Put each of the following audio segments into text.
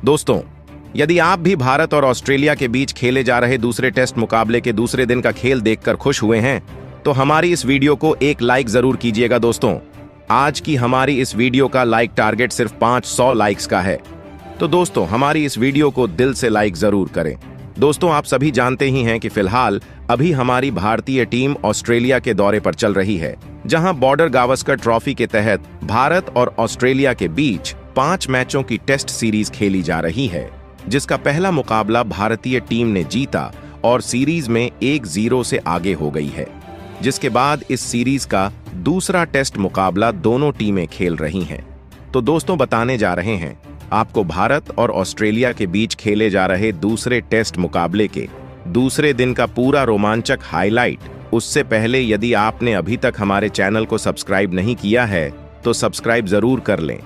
दोस्तों, यदि आप भी भारत और ऑस्ट्रेलिया के बीच खेले जा रहे दूसरे टेस्ट मुकाबले के दूसरे दिन का खेल देखकर खुश हुए हैं, तो हमारी इस वीडियो को एक लाइक जरूर कीजिएगा। दोस्तों, आज की हमारी इस वीडियो का लाइक टारगेट सिर्फ 500 लाइक्स का है। तो दोस्तों, हमारी इस वीडियो को दिल से लाइक जरूर करें। दोस्तों, आप सभी जानते ही हैं कि फिलहाल अभी हमारी भारतीय टीम ऑस्ट्रेलिया के दौरे पर चल रही है, जहां बॉर्डर गावस्कर ट्रॉफी के तहत भारत और ऑस्ट्रेलिया के बीच 5 मैचों की टेस्ट सीरीज खेली जा रही है, जिसका पहला मुकाबला भारतीय टीम ने जीता और सीरीज में 1-0 से आगे हो गई है। जिसके बाद इस सीरीज का दूसरा टेस्ट मुकाबला दोनों टीमें खेल रही हैं। तो दोस्तों, बताने जा रहे हैं आपको भारत और ऑस्ट्रेलिया के बीच खेले जा रहे दूसरे टेस्ट मुकाबले के दूसरे दिन का पूरा रोमांचक हाईलाइट। उससे पहले यदि आपने अभी तक हमारे चैनल को सब्सक्राइब नहीं किया है तो सब्सक्राइब जरूर कर लें,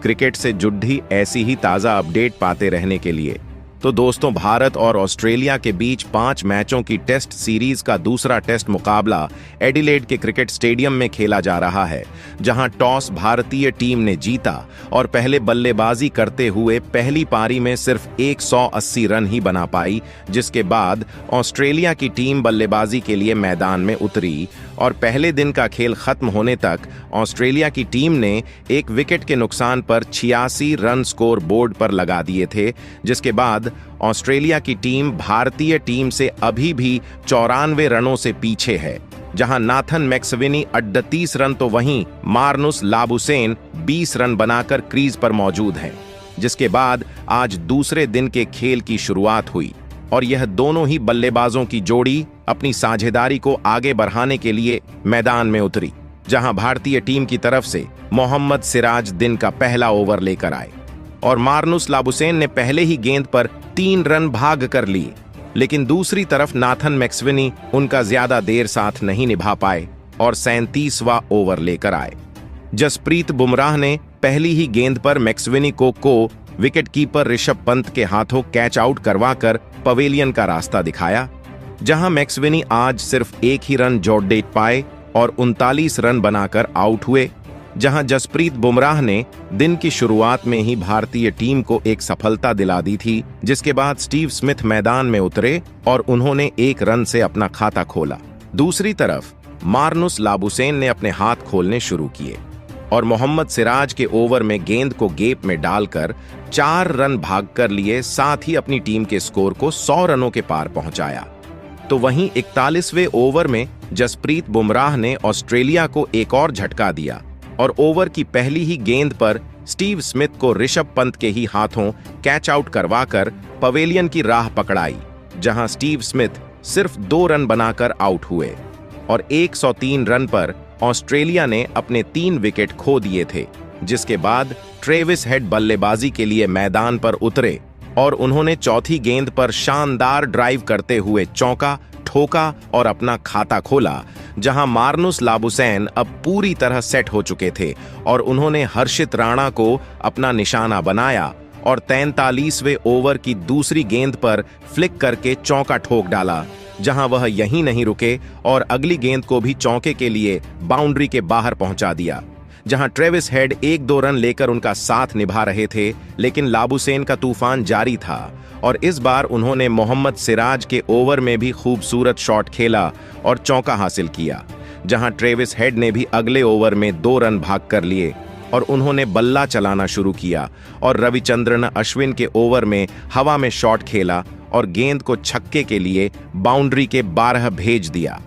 क्रिकेट से जुड़ी ऐसी ही ताज़ा अपडेट पाते रहने के लिए। तो दोस्तों, भारत और ऑस्ट्रेलिया के बीच 5 मैचों की टेस्ट सीरीज का दूसरा टेस्ट मुकाबला एडिलेड के क्रिकेट स्टेडियम में खेला जा रहा है, जहां टॉस भारतीय टीम ने जीता और पहले बल्लेबाजी करते हुए पहली पारी में सिर्फ 180 रन ही बना पाई। जिसके बाद ऑस्ट्रेलिया की टीम बल्लेबाजी के लिए मैदान में उतरी और पहले दिन का खेल खत्म होने तक ऑस्ट्रेलिया की टीम ने 1 विकेट के नुकसान पर 86 रन स्कोर बोर्ड पर लगा दिए थे। जिसके बाद ऑस्ट्रेलिया की टीम भारतीय टीम से अभी भी 94 रनों से पीछे है, जहां नाथन मैक्सवेनी 38 रन तो वहीं मार्नुस लाबुशेन 20 रन बनाकर क्रीज पर मौजूद हैं। जिसके बाद आज दूसरे दिन के खेल की शुरुआत हुई और यह दोनों ही बल्लेबाजों की जोड़ी अपनी साझेदारी को आगे बढ़ाने के लिए मैदान में उतरी, जहां भारतीय टीम की तरफ से मोहम्मद सिराज दिन का पहला ओवर लेकर आए और मार्नुस लाबुशेन ने पहले ही गेंद पर 3 रन भाग कर लिए। लेकिन दूसरी तरफ नाथन मैक्सवेनी उनका ज्यादा देर साथ नहीं निभा पाए और 37वां ओवर लेकर आए। जसप्रीत बुमराह ने पहली ही गेंद पर मैक्सवेनी को विकेटकीपर ऋषभ पंत के हाथों कैच आउट करवाकर पवेलियन का रास्ता दिखाया, जहां मैक्सवेनी आज सिर्फ 1 ही रन जोड़ दे पाए और 39 रन बनाकर आउट हुए। जहां जसप्रीत बुमराह ने दिन की शुरुआत में ही भारतीय टीम को एक सफलता दिला दी थी, जिसके बाद स्टीव स्मिथ मैदान में उतरे और उन्होंने 1 रन से अपना खाता खोला। दूसरी तरफ मार्नुस लाबुशेन ने अपने हाथ खोलने शुरू किए और मोहम्मद सिराज के ओवर में गेंद को गेप में डालकर 4 रन भाग कर लिए, साथ ही अपनी टीम के स्कोर को 100 रनों के पार पहुंचाया। तो वहीं 41वें ओवर में जसप्रीत बुमराह ने ऑस्ट्रेलिया को एक और झटका दिया और ओवर की पहली ही गेंद पर स्टीव स्मिथ को ऋषभ पंत के ही हाथों कैच आउट करवाकर पवेलियन की राह पकड़ाई, जहां स्टीव स्मिथ सिर्फ 2 रन बनाकर आउट हुए और 103 रन पर ऑस्ट्रेलिया ने अपने 3 विकेट खो दिए थे। जिसके बाद ट्रेविस हेड बल्लेबाजी के लिए मैदान पर उतरे और उन्होंने चौथी गेंद पर शानदार ड्राइव करते हुए चौका ठोका और अपना खाता खोला, जहां मार्नुस लाबुशेन अब पूरी तरह सेट हो चुके थे और उन्होंने हर्षित राणा को अपना निशाना बनाया और 43वें ओवर की दूसरी गेंद पर फ्लिक करके चौका ठोक डाला, जहां वह यहीं नहीं रुके और अगली गेंद को भी चौके के लिए बाउंड्री के बाहर पहुंचा दिया, जहां ट्रेविस हेड 1-2 रन लेकर उनका साथ निभा रहे थे। लेकिन लाबुशेन का तूफान जारी था और इस बार उन्होंने मोहम्मद सिराज के ओवर में भी खूबसूरत शॉट खेला और चौका हासिल किया, जहां ट्रेविस हेड ने भी अगले ओवर में 2 रन भाग कर लिए और उन्होंने बल्ला चलाना शुरू किया और रविचंद्रन अश्विन के ओवर में हवा में शॉट खेला और गेंद को छक्के के लिए बाउंड्री के 12 भेज दिया।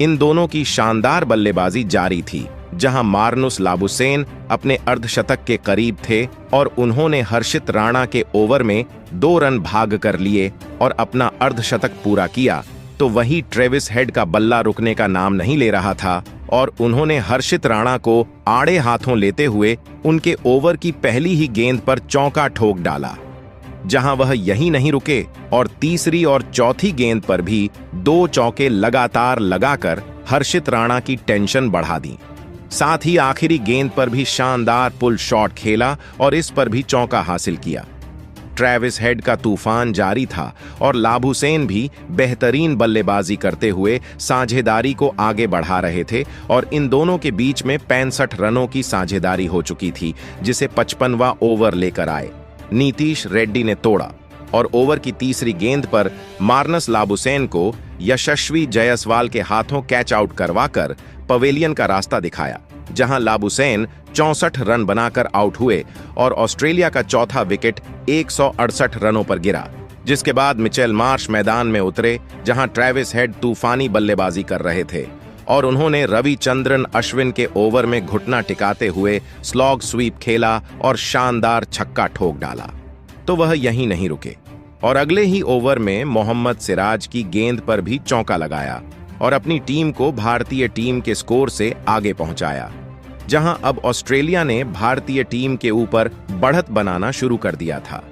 इन दोनों की शानदार बल्लेबाजी जारी थी, जहां मार्नुस लाबुशेन अपने अर्धशतक के करीब थे और उन्होंने हर्षित राणा के ओवर में 2 रन भाग कर लिए और अपना अर्धशतक पूरा किया। तो वहीं ट्रेविस हेड का बल्ला रुकने का नाम नहीं ले रहा था और उन्होंने हर्षित राणा को आड़े हाथों लेते हुए उनके ओवर की पहली ही गेंद पर चौका ठोक डाला, जहां वह यहीं नहीं रुके और तीसरी और चौथी गेंद पर भी 2 चौके लगातार लगाकर हर्षित राणा की टेंशन बढ़ा दी। साथ ही आखिरी गेंद पर भी शानदार पुल शॉट खेला और इस पर भी चौका हासिल किया। ट्रेविस हेड का तूफान जारी था और लाबुशेन भी बेहतरीन बल्लेबाजी करते हुए साझेदारी को आगे बढ़ा रहे थे और इन दोनों के बीच में 65 रनों की साझेदारी हो चुकी थी, जिसे 55वां ओवर लेकर आए। नीतीश रेड्डी ने तोड़ा और ओवर की तीसरी गेंद पर मार्नस लाबुसैन को यशस्वी जायसवाल के हाथों कैच आउट करवाकर पवेलियन का रास्ता दिखाया, जहां लाबुसैन 64 रन बनाकर आउट हुए और ऑस्ट्रेलिया का चौथा विकेट 168 रनों पर गिरा। जिसके बाद मिचेल मार्श मैदान में उतरे, जहां ट्रेविस हेड तूफानी बल्लेबाजी कर रहे थे और उन्होंने रविचंद्रन अश्विन के ओवर में घुटना टिकाते हुए स्लॉग स्वीप खेला और शानदार छक्का ठोक डाला। तो वह यहीं नहीं रुके और अगले ही ओवर में मोहम्मद सिराज की गेंद पर भी चौका लगाया और अपनी टीम को भारतीय टीम के स्कोर से आगे पहुंचाया, जहां अब ऑस्ट्रेलिया ने भारतीय टीम के ऊपर बढ़त बनाना शुरू कर दिया था।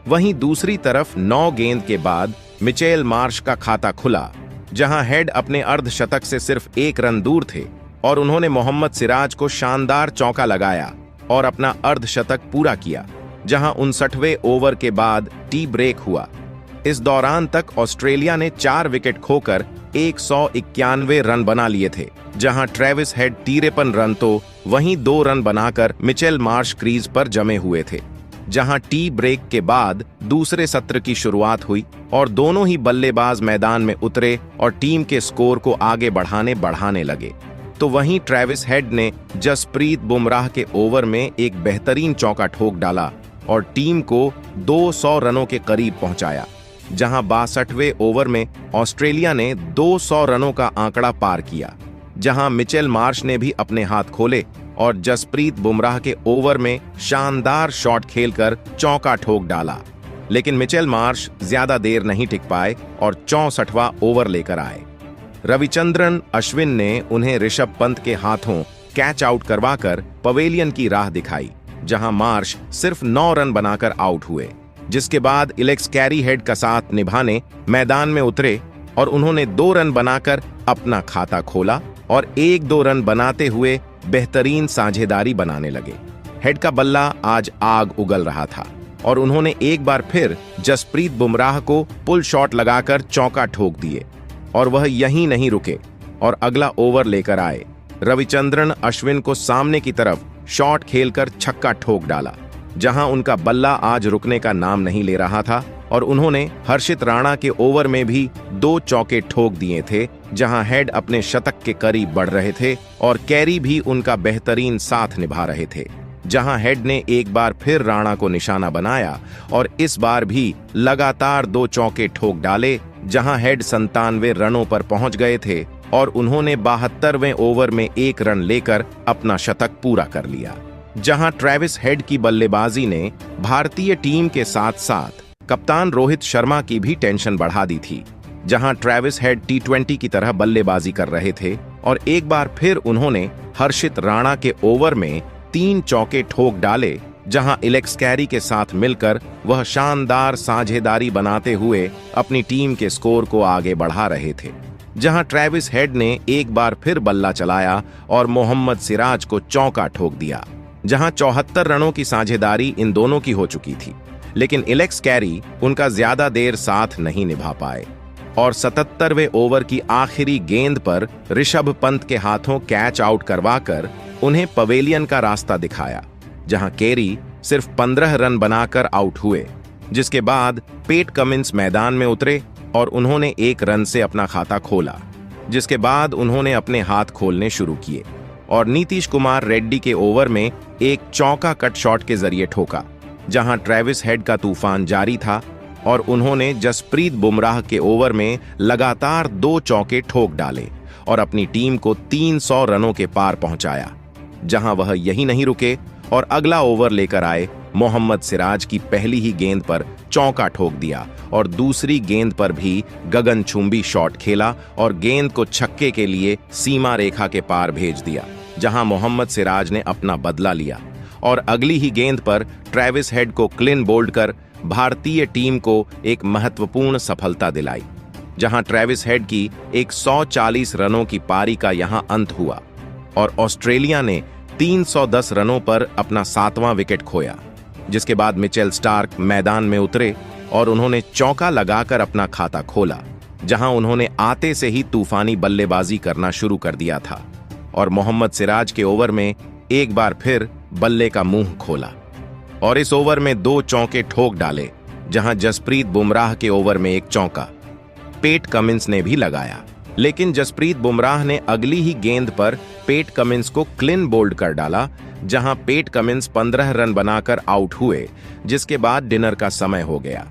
वहीं दूसरी तरफ 9 गेंद के बाद मिचेल मार्श का खाता खुला, जहां हेड अपने अर्धशतक से सिर्फ 1 रन दूर थे और उन्होंने मोहम्मद सिराज को शानदार चौका लगाया और अपना अर्धशतक पूरा किया, जहां 59वें ओवर के बाद टी ब्रेक हुआ। इस दौरान तक ऑस्ट्रेलिया ने 4 विकेट खोकर 191 रन बना लिए थे, जहां ट्रेविस हेड 53 रन तो वहीं 2 रन बनाकर मिचेल मार्श क्रीज पर जमे हुए थे। जहां टी ब्रेक के बाद दूसरे सत्र की शुरुआत हुई और दोनों ही बल्लेबाज मैदान में उतरे और टीम के स्कोर को आगे बढ़ाने लगे। तो वहीं ट्रेविस हेड ने जसप्रीत बुमराह के ओवर में एक बेहतरीन चौका ठोक डाला और टीम को 200 रनों के करीब पहुंचाया, जहां 62वें ओवर में ऑस्ट्रेलिया ने 200 रनों का आंकड़ा पार किया, जहां मिचेल मार्श ने भी अपने हाथ खोले और जसप्रीत बुमराह के ओवर में शानदार शॉट खेलकर चौका ठोक डाला। लेकिन मिचेल मार्श ज्यादा देर नहीं टिक पाए और 64वां ओवर लेकर आए। रविचंद्रन अश्विन ने उन्हें ऋषभ पंत के हाथों कैच आउट करवाकर पवेलियन की राह दिखाई, जहां मार्श सिर्फ 9 रन बनाकर आउट हुए। जिसके बाद एलेक्स कैरी हेड का साथ निभाने मैदान में उतरे और उन्होंने 2 रन बनाकर अपना खाता खोला और 1-2 रन बनाते हुए बेहतरीन साझेदारी बनाने लगे। हेड का बल्ला आज आग उगल रहा था और उन्होंने एक बार फिर जसप्रीत बुमराह को पुल शॉट लगाकर चौका ठोक दिए और वह यहीं नहीं रुके और अगला ओवर लेकर आए। रविचंद्रन अश्विन को सामने की तरफ शॉट खेलकर छक्का ठोक डाला, जहां उनका बल्ला आज रुकने का नाम नहीं ले रहा था और उन्होंने हर्षित राणा के ओवर में भी 2 चौके ठोक दिए थे, जहां हेड अपने शतक के करीब बढ़ रहे थे और कैरी भी उनका बेहतरीन साथ निभा रहे थे। जहां हेड ने एक बार फिर राणा को निशाना बनाया और इस बार भी लगातार 2 चौके ठोक डाले, जहां हेड 97 रनों पर पहुंच गए थे और उन्होंने 72वें ओवर में 1 रन लेकर अपना शतक पूरा कर लिया। जहां ट्रेविस हेड की बल्लेबाजी ने भारतीय टीम के साथ साथ कप्तान रोहित शर्मा की भी टेंशन बढ़ा दी थी, जहां ट्रेविस हेड T20 की तरह बल्लेबाजी कर रहे थे और एक बार फिर उन्होंने हर्षित राणा के ओवर में 3 चौके ठोक डाले, जहां एलेक्स कैरी के साथ मिलकर वह शानदार साझेदारी बनाते हुए अपनी टीम के स्कोर को आगे बढ़ा रहे थे। जहां ट्रेविस हेड ने एक बार फिर बल्ला चलाया और मोहम्मद सिराज को चौका ठोक दिया, जहां 74 रनों की साझेदारी इन दोनों की हो चुकी थी, लेकिन एलेक्स कैरी उनका ज्यादा देर साथ नहीं निभा पाए और 77वें ओवर की आखिरी गेंद पर ऋषभ पंत के हाथों कैच आउट करवाकर उन्हें पवेलियन का रास्ता दिखाया, जहां कैरी सिर्फ 15 रन बनाकर आउट हुए। जिसके बाद पेट कमिंस मैदान में उतरे और उन्होंने 1 रन से अपना खाता खोला, जिसके बाद उन्होंने अपने हाथ खोलने शुरू किए और नीतीश कुमार रेड्डी के ओवर में एक चौका कट शॉट के जरिए ठोका, जहां ट्रेविस हेड का तूफान जारी था और उन्होंने जसप्रीत बुमराह के ओवर में लगातार 2 चौके ठोक डाले और अपनी टीम को 300 रनों के पार पहुंचाया। जहां वह यही नहीं रुके और अगला ओवर लेकर आए। मोहम्मद सिराज की पहली ही गेंद पर चौका ठोक दिया और दूसरी गेंद पर भी गगनचुंबी शॉट खेला और गेंद को छक्के के लिए सीमा रेखा के पार भेज दिया, जहां मोहम्मद सिराज ने अपना बदला लिया और अगली ही गेंद पर ट्रेविस हेड को क्लीन बोल्ड कर भारतीय टीम को एक महत्वपूर्ण सफलता दिलाई, जहां ट्रेविस हेड की 140 रनों की पारी का यहां अंत हुआ और ऑस्ट्रेलिया ने 310 रनों पर अपना 7वां विकेट खोया। जिसके बाद मिचेल स्टार्क मैदान में उतरे और उन्होंने चौका लगाकर अपना खाता खोला, जहां उन्होंने आते से ही तूफानी बल्लेबाजी करना शुरू कर दिया था और मोहम्मद सिराज के ओवर में एक बार फिर बल्ले का मुंह खोला। और इस ओवर में 2 चौके ठोक डाले, जहां जसप्रीत बुमराह के ओवर में 1 चौका पेट कमिंस ने भी लगाया। लेकिन जसप्रीत बुमराह ने अगली ही गेंद पर पेट कमिंस को क्लीन बोल्ड कर डाला, जहां पेट कमिंस 15 रन बनाकर आउट हुए, जिसके बाद डिनर का समय हो गया।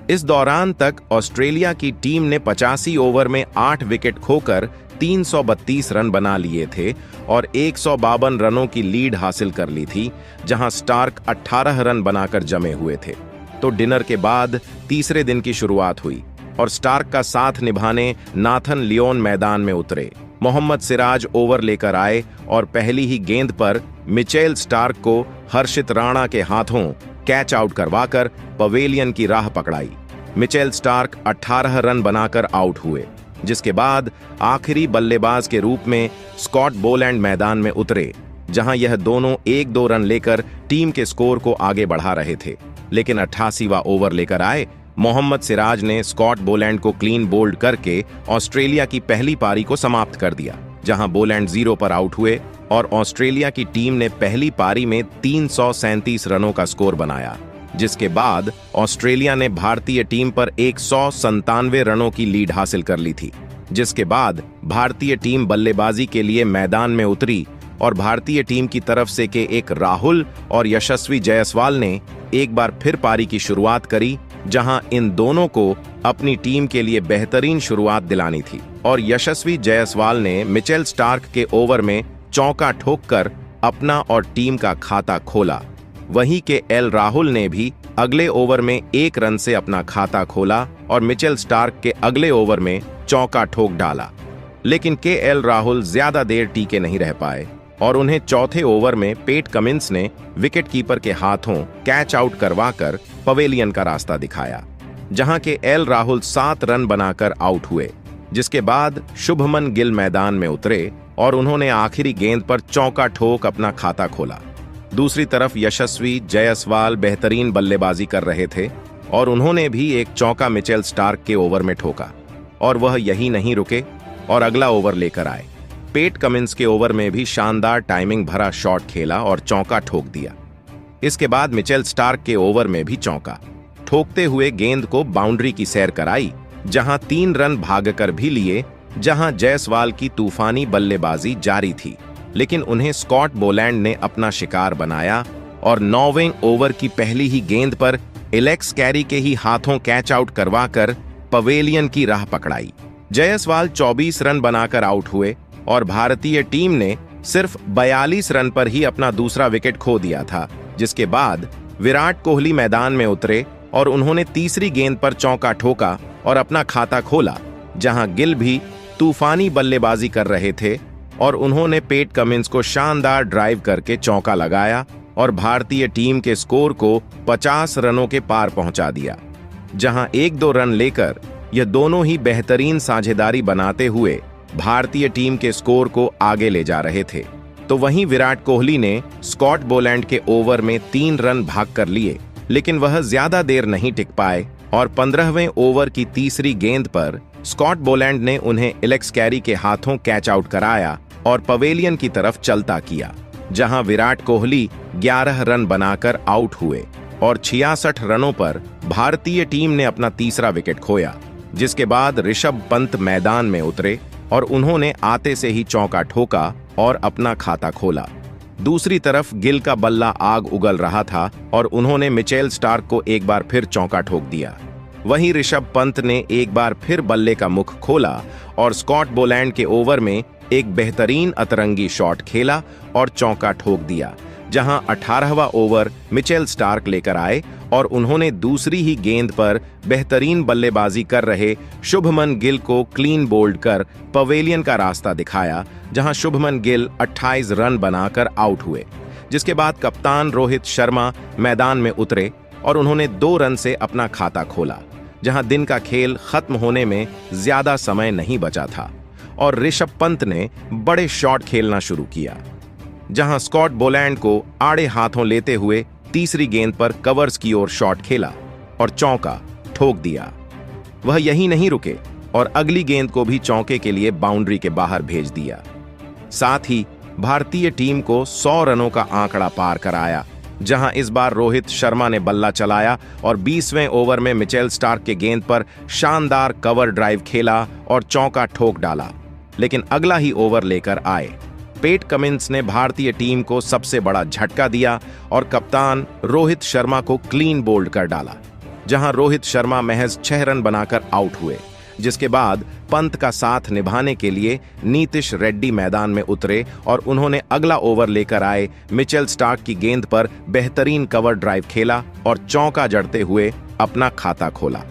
इस दौरान तक ऑस्ट्रेलिया की टीम ने 85 ओवर में 8 विकेट खोकर 332 रन बना लिए थे और 152 रनों की लीड हासिल कर ली थी, जहां स्टार्क 18 रन बनाकर जमे हुए थे। तो डिनर के बाद तीसरे दिन की शुरुआत हुई और स्टार्क का साथ निभाने नाथन लियोन मैदान में उतरे। मोहम्मद सिराज ओवर लेकर आए और पहली ही गेंद पर मिचेल स्टार्क को हर्षित राणा के हाथों कैच आउट करवाकर पवेलियन की राह पकड़ाई। मिचेल स्टार्क 18 रन बनाकर आउट हुए, जिसके बाद आखिरी बल्लेबाज के रूप में स्कॉट बोलैंड मैदान में उतरे, जहां यह दोनों 1-2 रन लेकर टीम के स्कोर को आगे बढ़ा रहे थे। लेकिन 88वां ओवर लेकर आए मोहम्मद सिराज ने स्कॉट बोलैंड को क्लीन बोल्ड करके ऑस्ट्रेलिया की पहली पारी को समाप्त कर दिया, जहां बोलैंड 0 पर आउट हुए और ऑस्ट्रेलिया की टीम ने पहली पारी में 337 रनों का स्कोर बनाया, जिसके बाद ऑस्ट्रेलिया ने भारतीय टीम पर 197 रनों की लीड हासिल कर ली थी। जिसके बाद भारतीय टीम बल्लेबाजी के लिए मैदान में उतरी और भारतीय टीम की तरफ से के एक राहुल और यशस्वी जायसवाल ने एक बार फिर पारी की शुरुआत करी, जहां इन दोनों को अपनी टीम के लिए बेहतरीन शुरुआत दिलानी थी। और यशस्वी जायसवाल ने मिचेल स्टार्क के ओवर में चौका ठोककर अपना और टीम का खाता खोला। वहीं के एल राहुल ने भी अगले ओवर में 1 रन से अपना खाता खोला और मिचेल स्टार्क के अगले ओवर में चौका ठोक डाला। लेकिन के एल राहुल ज्यादा देर टीके नहीं रह पाए और उन्हें चौथे ओवर में पेट कमिंस ने विकेटकीपर के हाथों कैच आउट करवाकर पवेलियन का रास्ता दिखाया, जहां के एल राहुल 7 रन बनाकर आउट हुए। जिसके बाद शुभमन गिल मैदान में उतरे और उन्होंने आखिरी गेंद पर चौका ठोक अपना खाता खोला। दूसरी तरफ यशस्वी जायसवाल बेहतरीन बल्लेबाजी कर रहे थे और उन्होंने भी एक चौका मिचेल स्टार्क के ओवर में ठोका और वह यही नहीं रुके और अगला ओवर लेकर आए। पेट कमिंस के ओवर में भी शानदार टाइमिंग भरा शॉट खेला और चौका ठोक दिया। इसके बाद मिचेल स्टार्क के ओवर में भी चौका ठोकते हुए गेंद को बाउंड्री की सैर कराई, जहां 3 रन भागकर भी लिए, जहां जायसवाल की तूफानी बल्लेबाजी जारी थी। लेकिन उन्हें स्कॉट बोलैंड ने अपना शिकार बनाया और 9वें ओवर की पहली ही गेंद पर एलेक्स कैरी के ही हाथों कैच आउट करवाकर पवेलियन की राह पकड़ाई। जायसवाल 24 रन बनाकर आउट हुए और भारतीय टीम ने सिर्फ 42 रन पर ही अपना दूसरा विकेट खो दिया था। जिसके बाद विराट कोहली मैदान में उतरे और उन्होंने तीसरी गेंद पर चौका ठोका और अपना खाता खोला, जहां गिल भी तूफानी बल्लेबाजी कर रहे थे और उन्होंने पेट कमिंस को शानदार ड्राइव करके चौका लगाया और भारतीय टीम के स्कोर को 50 रनों के पार पहुंचा दिया, जहां 1-2 रन लेकर यह दोनों ही बेहतरीन साझेदारी बनाते हुए भारतीय टीम के स्कोर को आगे ले जा रहे थे। तो वहीं विराट कोहली ने स्कॉट बोलैंड के ओवर में 3 रन भाग कर लिए, लेकिन वह ज्यादा देर नहीं टिक पाए और 15वें ओवर की तीसरी गेंद पर स्कॉट बोलैंड ने उन्हें एलेक्स कैरी के हाथों कैच आउट कराया और पवेलियन की तरफ चलता किया, जहां विराट कोहली 11 रन बनाकर आउट हुए और 66 रनों पर भारतीय टीम ने अपना तीसरा विकेट खोया। जिसके बाद ऋषभ पंत मैदान में उतरे और उन्होंने आते से ही चौका ठोका और अपना खाता खोला। दूसरी तरफ गिल का बल्ला आग उगल रहा था और उन्होंने मिचेल स्टार्क को एक बार फिर चौका ठोक दिया। वहीं ऋषभ पंत ने एक बार फिर बल्ले का मुख खोला और स्कॉट बोलैंड के ओवर में एक बेहतरीन अतरंगी शॉट खेला और चौका ठोक दिया, जहां 18वां ओवर मिचेल स्टार्क लेकर आए और उन्होंने दूसरी ही गेंद पर बेहतरीन बल्लेबाजी कर रहे शुभमन गिल को क्लीन बोल्ड कर पवेलियन का रास्ता दिखाया, जहां शुभमन गिल 28 रन बनाकर आउट हुए। जिसके बाद कप्तान रोहित शर्मा मैदान में उतरे और उन्होंने 2 रन से अपना खाता खोला, जहां दिन का खेल खत्म होने में ज्यादा समय नहीं बचा था और ऋषभ पंत ने बड़े शॉट खेलना शुरू किया, जहां स्कॉट बोलैंड को आड़े हाथों लेते हुए तीसरी गेंद पर कवर्स की ओर शॉट खेला और चौका ठोक दिया। वह यही नहीं रुके और अगली गेंद को भी चौके के लिए बाउंड्री के बाहर भेज दिया। साथ ही भारतीय टीम को 100 रनों का आंकड़ा पार कराया जहां इस बार रोहित शर्मा ने बल्ला चलाया और 20वें ओवर में मिचेल स्टार्क के गेंद पर शानदार कवर ड्राइव खेला और चौका ठोक डाला। लेकिन अगला ही ओवर लेकर आए पैट कमिंस ने भारतीय टीम को सबसे बड़ा झटका दिया और कप्तान रोहित शर्मा को क्लीन बोल्ड कर डाला, जहां रोहित शर्मा महज 6 रन बनाकर आउट हुए। जिसके बाद पंत का साथ निभाने के लिए नीतीश रेड्डी मैदान में उतरे और उन्होंने अगला ओवर लेकर आए मिचेल स्टार्क की गेंद पर बेहतरीन कवर ड्राइव खेला और चौका जड़ते हुए अपना खाता खोला।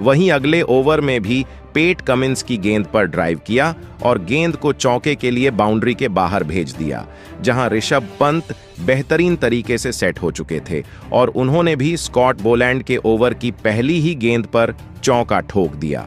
वहीं अगले ओवर में भी पैट कमिंस की गेंद पर ड्राइव किया और गेंद को चौके के लिए बाउंड्री के बाहर भेज दिया, जहां ऋषभ पंत बेहतरीन तरीके से सेट हो चुके थे और उन्होंने भी स्कॉट बोलैंड के ओवर की पहली ही गेंद पर चौका ठोक दिया।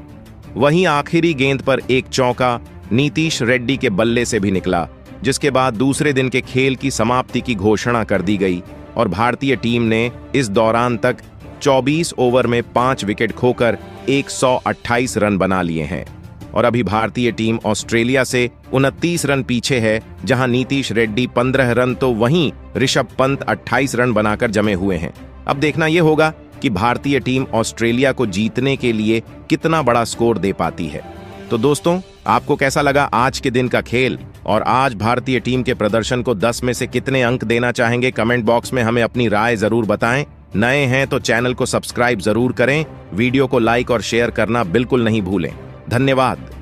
वहीं आखिरी गेंद पर एक चौका नीतीश रेड्डी के बल्ले से भी निकला, जिसके बाद दूसरे दिन के खेल की समाप्ति की घोषणा कर दी गई और भारतीय टीम ने इस दौरान तक 24 ओवर में 5 विकेट खोकर 128 रन बना लिए हैं और अभी भारतीय टीम ऑस्ट्रेलिया से 29 रन पीछे है, जहां नीतीश रेड्डी 15 रन तो वहीं ऋषभ पंत 28 रन बनाकर जमे हुए हैं। अब देखना यह होगा कि भारतीय टीम ऑस्ट्रेलिया को जीतने के लिए कितना बड़ा स्कोर दे पाती है। तो दोस्तों, आपको कैसा लगा आज के दिन का खेल और आज भारतीय टीम के प्रदर्शन को 10 में से कितने अंक देना चाहेंगे? कमेंट बॉक्स में हमें अपनी राय जरूर बताएं। नए हैं तो चैनल को सब्सक्राइब जरूर करें, वीडियो को लाइक और शेयर करना बिल्कुल नहीं भूलें। धन्यवाद।